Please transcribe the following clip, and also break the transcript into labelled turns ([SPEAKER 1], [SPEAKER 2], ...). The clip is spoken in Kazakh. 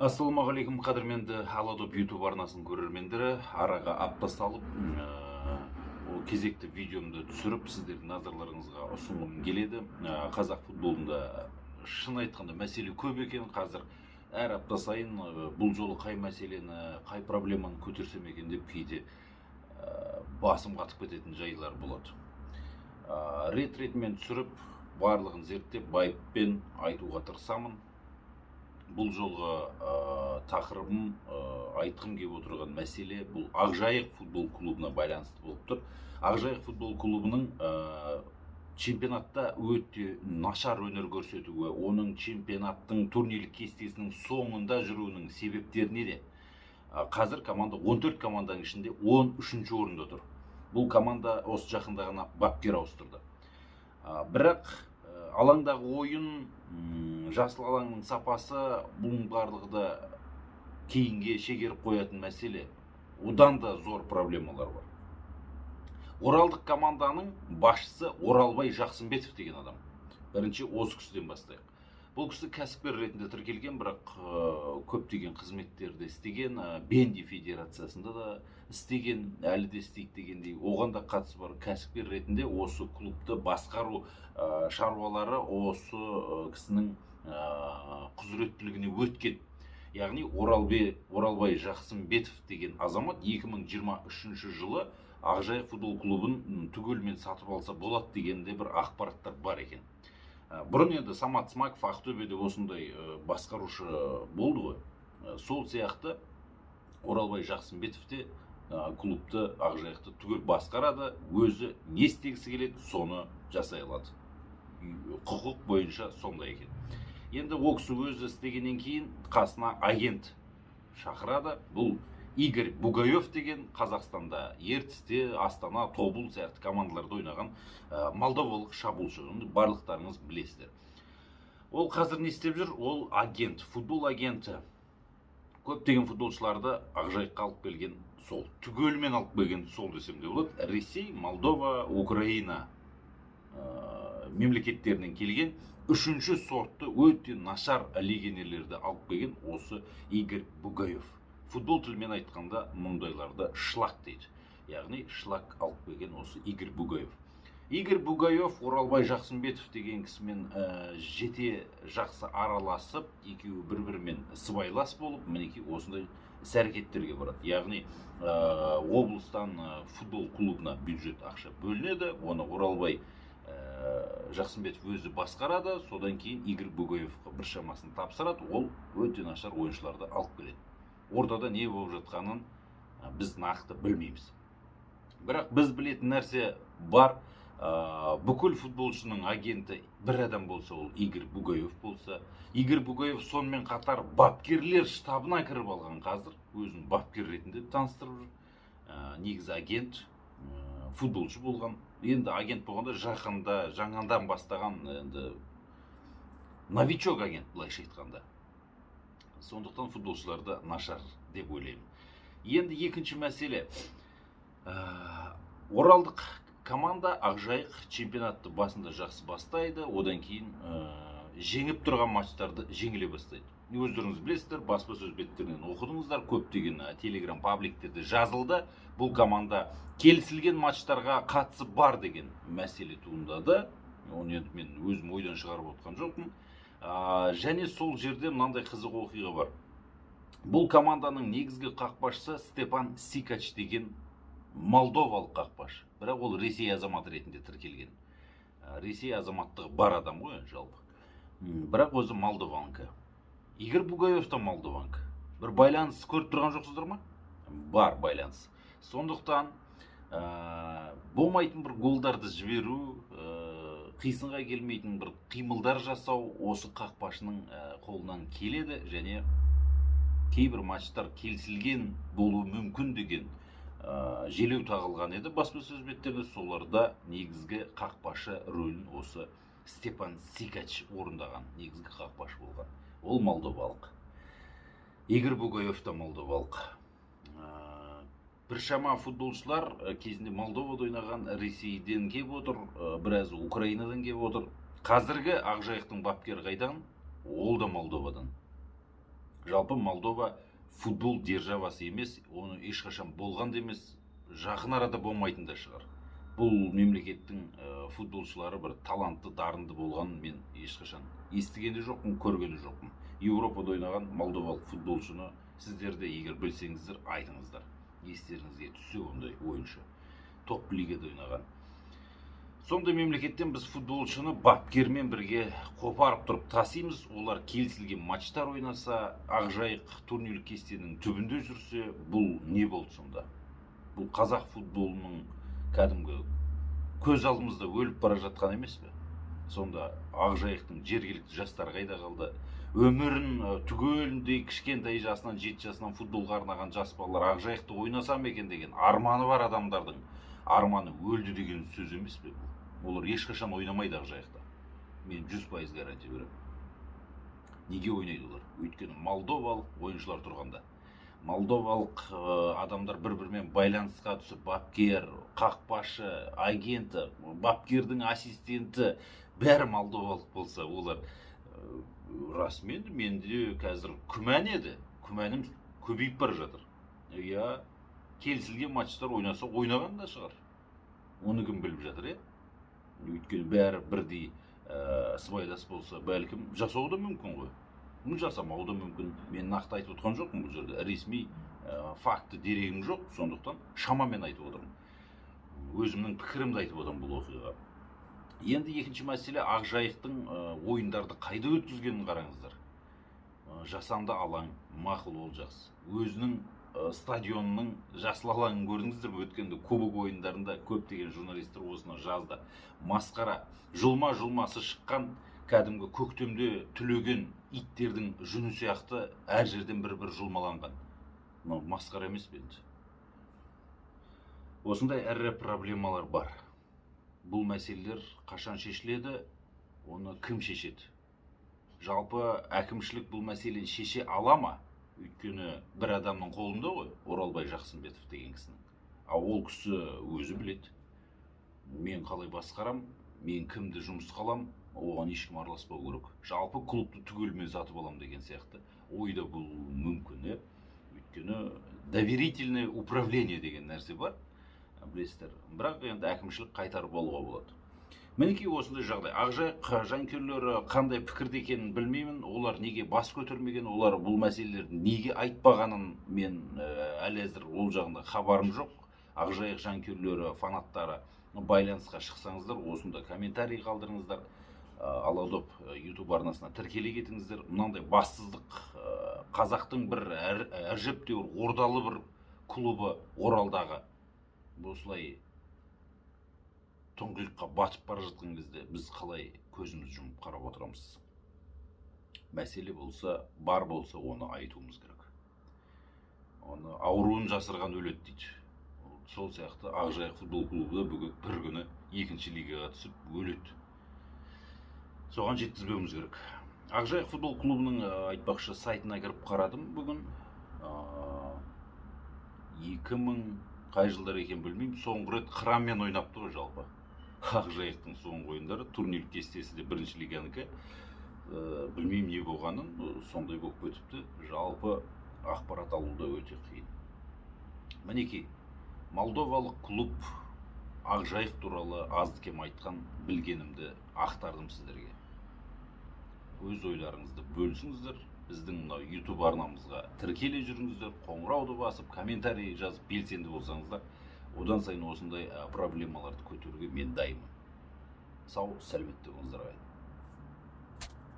[SPEAKER 1] Ассалаумағалейкум, қадірменді Аладоп YouTube арнасын көрермендері. Араға апта салып, ол кезекті видеомды түсіріп, сіздердің назарларыңызға ұсынғым келеді. Қазақ футболында шын айтқанда мәселе көп екен. Қазір әр апта сайын бұл жолы қай мәселені, қай проблеманы көтерсем екен деп кейде басым қатып кететін жайлар болады. Рет-ретімен түсіріп, барлығын зерттеп, байыппен айтуға тырысамын. Бұл жолғы тақырыбым, айтқым келіп отырған мәселе бұл Ақжайық футбол клубына байланысты болып тұр. Ақжайық футбол клубының чемпионатта өте нашар өнер көрсетуі, оның чемпионаттың турнирлік кестесінің соңында жүруінің себептері неде? Қазір команда 14 команданың ішінде 13-ші орында тұр. Бұл команда осы жақында ғана бапкер ауыстырды. Бірақ алаңдағы ойын, жасыл алаңның сапасы, бұның барлығы да кейінге шегеріп қоятын мәселе. Одан да зор проблемалар бар. Оралдық команданың басшысы Оралбай Жақсымбетов деген адам. Бірінші осы кісіден бастайық. Бұл кісі кәсіпкер ретінде тіркелген, бірақ көптеген қызметтерді істеген, Бенди федерациясында да істеген, әлі де істейді дегендей, оған да қатысы бар. Кәсіпкер ретінде осы клубты басқару шаруалары осы кісінің құзыреттілігіне өткен. Яғни Оралбай Жақсымбетов деген азамат 2023 жылы Ақжайық футбол клубын түгелмен сатып алса болады дегенде бір ақпараттар бар екен. Бұрын енді Самат Смаков Ақтөбеде осындай басқарушы болды ғой. Сол сияқты Оралбай Жақсымбетов те клубты, Ақжайықты түгел басқарады, өзі не істегісі келеді, соны жасай алады. Құқық бойынша сондай екен. Енді ол кісі өзі істегеннен кейін қасына агент шақырады. Бұл Игорь Бугаев деген Қазақстанда Ертісте, Астана, Тобыл сияқты командаларда ойнаған молдовалық шабуылшы. Барлықтарыңыз білесіздер. Ол қазір не істеп жүр? Ол агент, футбол агенті. Көптеген футболшыларды Ақжайыққа алып келген сол. Түгелмен алып келген сол десем де болады. Ресей, Молдова, Украина мемлекеттерінен келген үшінші сортты өте нашар легионерлерді алып келген осы Игорь Бугаев. Футбол тілімен айтқанда мұндайларды шлак дейді. Яғни шлак алып келген осы Игорь Бугаев. Игорь Бугаев Оралбай Жақсымбетов деген кісімен жете жақсы араласып, екеуі бір-бірімен сыбайлас болып, мінекей осындай іс-әрекеттерге барады. Яғни облыстан футбол клубына бюджет ақша бөлінеді, оны Оралбай Жақсымбетов өзі басқарады, содан кейін Игорь Бугаевқа бір шамасын тапсырады, ол өте нашар ойыншыларды алып келеді. Ортада не болып жатқанын біз нақты білмейміз. Бірақ біз білетін нәрсе бар. Бүкіл футболшының агенті бір адам болса, ол Игорь Бугаев болса. Игорь Бугаев сонымен қатар бапкерлер штабына кіріп алған, қазір өзін бапкер ретінде таныстырып жүр. Негізі агент, футболшы болған. Енді агент болғанда жаңадан бастаған, енді новичок агент, былайша айтқанда. Сондықтан футболшыларды нашар деп ойлаймын. Енді екінші мәселе. Оралдық команда Ақжайық чемпионатты басында жақсы бастайды, одан кейін жеңіп тұрған матчтарды жеңіле бастайды. Өздеріңіз білесіздер, баспасөз беттерінен оқыдыңыздар, көптеген телеграм пабликтерде жазылды. Бұл команда келісілген матчтарға қатысы бар деген мәселе туындады. Оны енді мен өзім ойдан шығарып отқан жоқпын. Және сол жерде мынандай қызық оқиға бар. Бұл команданың негізгі қақпашысы Степан Сикач деген молдовалық қақпашы. Бірақ ол Ресей азаматы ретінде тіркелген. Ресей азаматтығы бар адам ғой жалпы. Бірақ өзі молдованка. Игорь Бугаев та молдованка. Бір байланыс көріп тұрған жоқсыздар ма? Бар байланыс. Сондықтан болмайтын бір голдарды жіберу, қисынға келмейтін бір қимылдар жасау осы қақпашының қолынан келеді, және кейбір матчтар келісілген болуы мүмкін деген желеу тағылған еді баспасөз беттерінде. Соларда негізгі қақпашы рөлін осы Степан Сикач орындаған, негізгі қақпашы болған. Ол молдовалық. Игорь Бугаев та молдовалық. Біршама футболшылар кезінде Молдовада ойнаған, Ресейден келіп отыр, біразы Украинадан келіп отыр. Қазіргі Ақжайықтың бапкері қайдан? Ол да Молдовадан. Жалпы Молдова футбол державасы емес, оны ешқашан болған да емес, жақын арада болмайтын да шығар. Бұл мемлекеттің футболшылары бір талантты, дарынды болғанын мен ешқашан естіген де жоқпын, көрген де жоқпын. Еуропада ойнаған молдовалық футболшыны сіздер де егер білсеңіздер айтыңыздар. Естеріңізге түссе ондай ойыншы топ лигада ойнаған. Сондай мемлекеттен біз футболшыны бапкермен бірге қопарып тұрып тасимыз. Олар келісілген матчтар ойнаса, Ақжайық турнирлік кестенің түбінде жүрсе, бұл не болды сонда? Бұл қазақ футболының кәдімгі көз алдымызда өліп бара жатқан емес пе? Сонда Ақжайықтың жергілікті жастары қайда қалды? Өмірін түгеліндей кішкентай жасынан 7 жасынан футболға арнаған жас балалар Ақжайықты ойнасам екен деген арманы бар адамдардың арманы өлді деген сөз емес пе? Олар ешқашан ойнамайды Ақжайықта. Мен 100% гарантия беремін. Неге ойнайды олар? Өйткені молдовалық ойыншылар тұрғанда. Молдовалық адамдар бір-бірімен байланысқа түсіп, бапкер, қақпашы, агенті, бапкердің ассистенті бәрі молдовалық болса, олар расымен менде қазір күмән еді. Күмәнім көбейіп бара жатыр. Я келісілген матчтар ойнаса ойнаған да шығар. Оны кім біліп жатыр, Өйткені бәрі бірдей сыбайлас болса, бәлкім жасау да мүмкін ғой. Жасамау да мүмкін. Мен нақты айтып отқан жоқпын бұл жерде. Ресми факты дерегім жоқ, сондықтан шамамен айтып отырмын. Өзімнің пікірімді айтып отырмын бұл оқиғаға. Енді екінші мәселе Ақжайықтың ойындарды қайда өткізгенін қараңыздар. Жасанды алаң, мақұл, ол жақсы. Өзінің стадионның жасыл алаңын көрдіңіздер ме? Өткенде кубок ойындарында көптеген журналистер осыны жазды. Масқара, жұлмасы шыққан, кәдімгі көктемде түлеген иттердің жүні сияқты әр жерден бір-бір жұлмаланған. Масқара емес пе енді? Осындай әрі проблемалар бар. Бұл мәселелер қашан шешіледі, оны кім шешеді? Жалпы әкімшілік бұл мәселені шеше ала ма? Өйткені бір адамның қолында ғой, Оралбай Жақсымбетов деген кісінің. Ол кісі өзі біледі. Мен қалай басқарам, мен кімді жұмысқа алам, оған ешкім араласпау керек. Жалпы клубты түгелімен сатып алам деген сияқты ойда бұл мүмкін. Өйткені доверительное управление деген нәрсе бар, білесіздер. Бірақ енді әкімшілік қайтарып алуға болады. Мінекей осындай жағдай. Ақжайық жанкүйерлері қандай пікірде екенін білмеймін. Олар неге бас көтермеген, олар бұл мәселелерді неге айтпағанын мен әлі әзір ол жағында хабарым жоқ. Ақжайық жанкүйерлері, фанаттары байланысқа шықсаңыздар, осында комментарий қалдырыңыздар. Аладоп YouTube арнасына тіркеле кетіңіздер. Мынандай бассыздық қазақтың бір әжептәуір ордалы бір клубы Оралдағы осылай тұңғиыққа батып бара жатқан кезде біз қалай көзіміз жұмып қарап отырамыз? Мәселе болса, бар болса, оны айтуымыз керек. Оны ауруын жасырған өледі дейді. Сол сияқты Ақжайық футбол клубы да бір күні екінші лигаға түсіп өледі. Соған жеткізбеуіміз керек. Ақжайық футбол клубының айтпақшы сайтына кіріп қарадым бүгін. 2000 қай жылдар екен білмеймін, соңғы рет Қыранмен ойнапты ғой жалпы. Ақжайықтың соңғы ойындары, турнирлік кестесі де бірінші лиганікі. Білмеймін не болғанын, сондай болып өтіпті. Жалпы ақпарат алуда өте қиын. Мінекей, молдовалық клуб Ақжайық туралы азды кем айтқан білгенімді ақтардым сіздерге. Өз ойларыңызды бөлісіңіздер. Біздің мынау YouTube арнамызға тіркеле жүріңіздер, қоңырауды басып, комментарий жазып белсенді болсаңыздар, одан сайын осындай проблемаларды көтеруге мен дайынмын. Сау, сәлеметте болыңыздар.